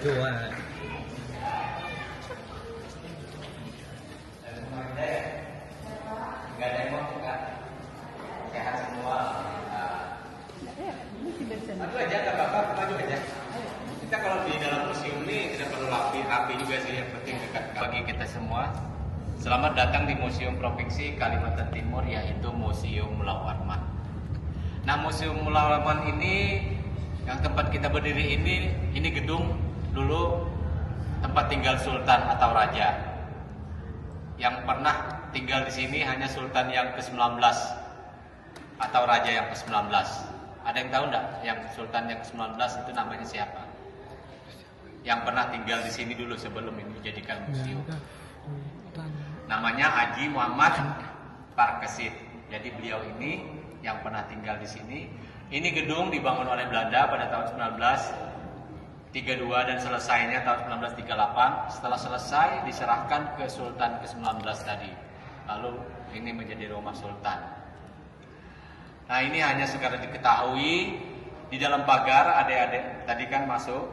Dua. Nggak ada yang mau kan? Sehat semua. Maju aja, nggak apa-apa, maju aja. Kita kalau di dalam museum ini tidak perlu api juga sih, yang penting dekat bagi kita semua. Selamat datang di Museum Provinsi Kalimantan Timur, yaitu Museum Mullah Warman. Nah, Museum Mullah Warman ini, yang tempat kita berdiri ini gedung dulu tempat tinggal sultan atau raja. Yang pernah tinggal di sini hanya sultan yang ke-19 atau raja yang ke-19. Ada yang tahu enggak yang sultan yang ke-19 itu namanya siapa? Yang pernah tinggal di sini dulu sebelum ini dijadikan museum. Namanya Haji Muhammad Parkesit. Jadi beliau ini yang pernah tinggal di sini. Ini gedung dibangun oleh Belanda pada tahun 1932 dan selesainya tahun 1938. Setelah selesai diserahkan ke Sultan ke-19 tadi. Lalu ini menjadi rumah sultan. Nah, ini hanya sekedar diketahui, di dalam pagar adik-adik tadi kan masuk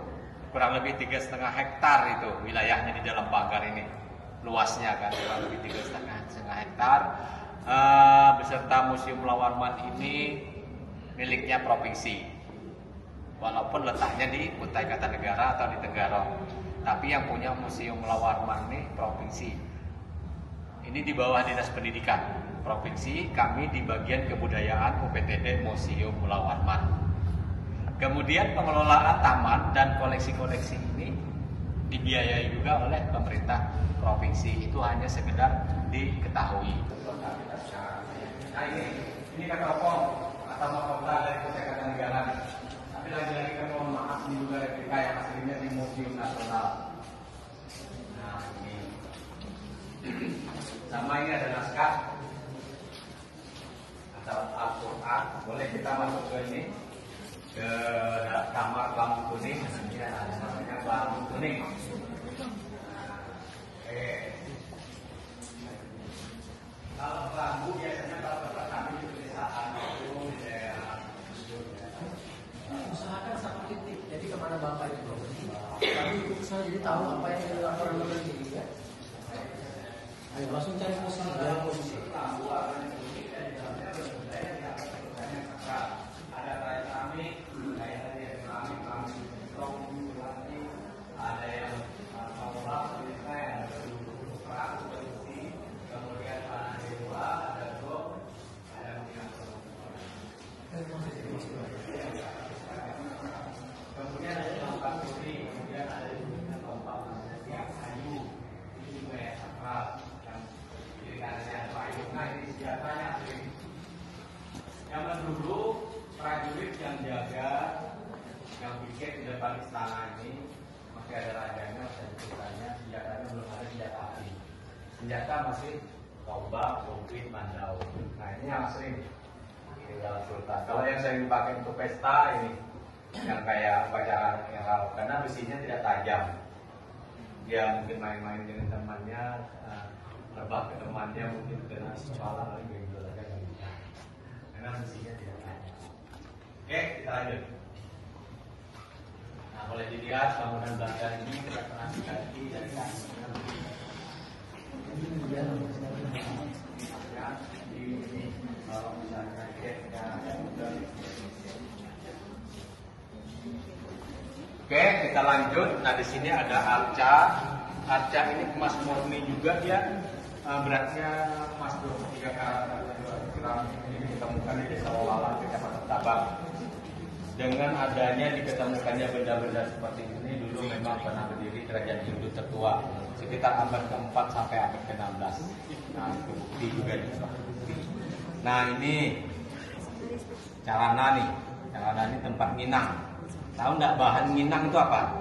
kurang lebih 3,5 hektar itu wilayahnya di dalam pagar ini. Luasnya kan kurang lebih 3,5 hektar. Beserta Museum Mullah Warman ini miliknya provinsi. Walaupun letaknya di Kutai Kartanegara atau di Tenggarong. Tapi yang punya Museum Mullah Warman ini provinsi. Ini di bawah Dinas Pendidikan Provinsi, kami di bagian kebudayaan UPTD Museum Mullah Warman. Kemudian pengelolaan taman dan koleksi-koleksi ini dibiayai juga oleh pemerintah provinsi. Itu hanya sekedar diketahui. Nah, ini kata opong atau mahkota dari Kutai Kartanegara. Tapi lagi-lagi kami mohon maaf, ini juga replika yang aslinya di Museum Nasional. Nah, ini sama ini ada naskah atau Al-Quran. Boleh kita masuk ke ini, ke kamar lampu kuning. Ini ada namanya lampu kuning. Oke. Kalau lampu biasanya kalau tempat kami di pedesaan itu di daerah usahakan satu titik, jadi kemana bapak itu tapi ikut saya jadi tahu apa yang dilakukan oleh diri ya. Ayo langsung cari posisi dalam posisi. Ada kayak kami, ada yang kemudian panah dewa, ada gong, ada minyak. Kemudian ada lompat putih, kemudian ada juga lompat yang kayu, ini juga yang sakral, yang kiri kanannya payung. Nah, ini senjatanya asli. Zaman dulu prajurit yang jaga, yang piket di depan istana ini, masih ada rajanya, masih ada sultannya, senjatanya belum ada senjata api. Senjata masih tombak, lumpit, mandau. Nah, ini yang asli tinggal sultan. Kalau yang sering dipakai untuk pesta ini, yang kayak upacara yang karena besinya tidak tajam. Dia mungkin main-main dengan temannya, terbang ke temannya, mungkin kena kepala lagi gitu aja nggak bisa. Karena besinya tidak tajam. Oke, kita lanjut. Nah, boleh dilihat bangunan Belanda ini kita pernah diganti dari ini kalau misalnya Oke, kita lanjut. Nah, di sini ada arca. Arca ini emas murni juga dia. Beratnya emas 23 gram. Ini ditemukan di Desa Wawalan, Kecamatan Tabang. Dengan adanya diketemukannya benda-benda seperti ini, dulu memang pernah berdiri kerajaan Hindu tertua sekitar abad ke-4 sampai abad ke-16. Nah, itu bukti juga di bukti. Nah, ini Carana nih. Carana ini tempat nginang. Tahu nggak bahan nginang itu apa?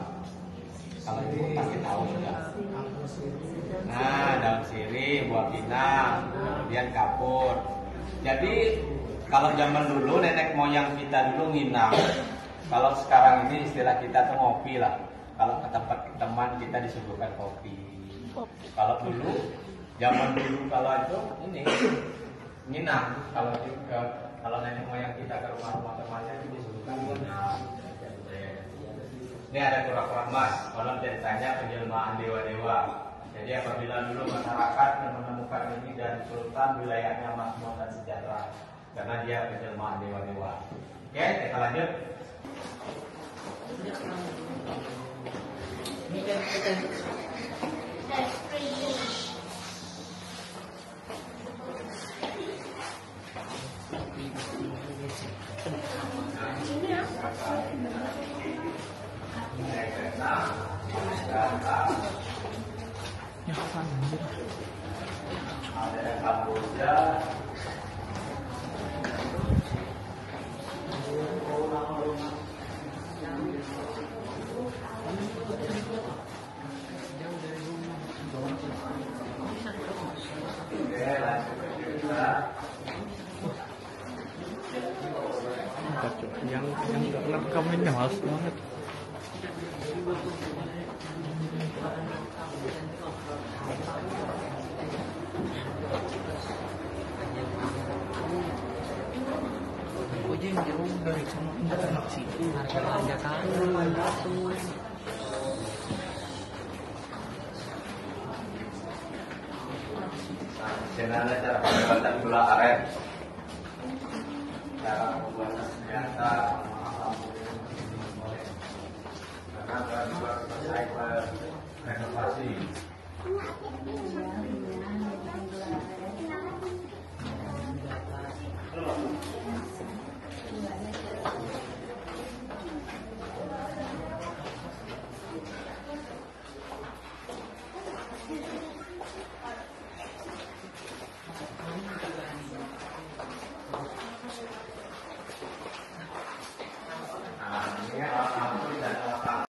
Kalau ibu pasti tahu sudah. Nah, daun sirih, buah pinang, kemudian kapur. Jadi kalau zaman dulu nenek moyang kita dulu nginang. Kalau sekarang ini istilah kita tuh ngopi lah. Kalau ke tempat teman kita disuguhkan kopi. Kalau dulu, zaman dulu kalau itu ini nginang. Kalau nenek moyang kita ke rumah-rumah temannya itu disuguhkan nginang. Ini ada kura-kura emas, konon ceritanya penjelmaan dewa-dewa. Jadi apabila dulu masyarakat yang menemukan ini dan sultan wilayahnya makmur dan sejahtera karena dia penjelmaan dewa-dewa. Oke, kita lanjut. Ini kan kita Ada Kamboja, oke, lanjut kita. Yang nggak ngerekam ini males banget. aja yang jauh dari sana enggak enak sih. Harga aja kan. Bagaimana cara pembuatan gula aren? Cara pembuatan senjata, karena baru selesai renovasi.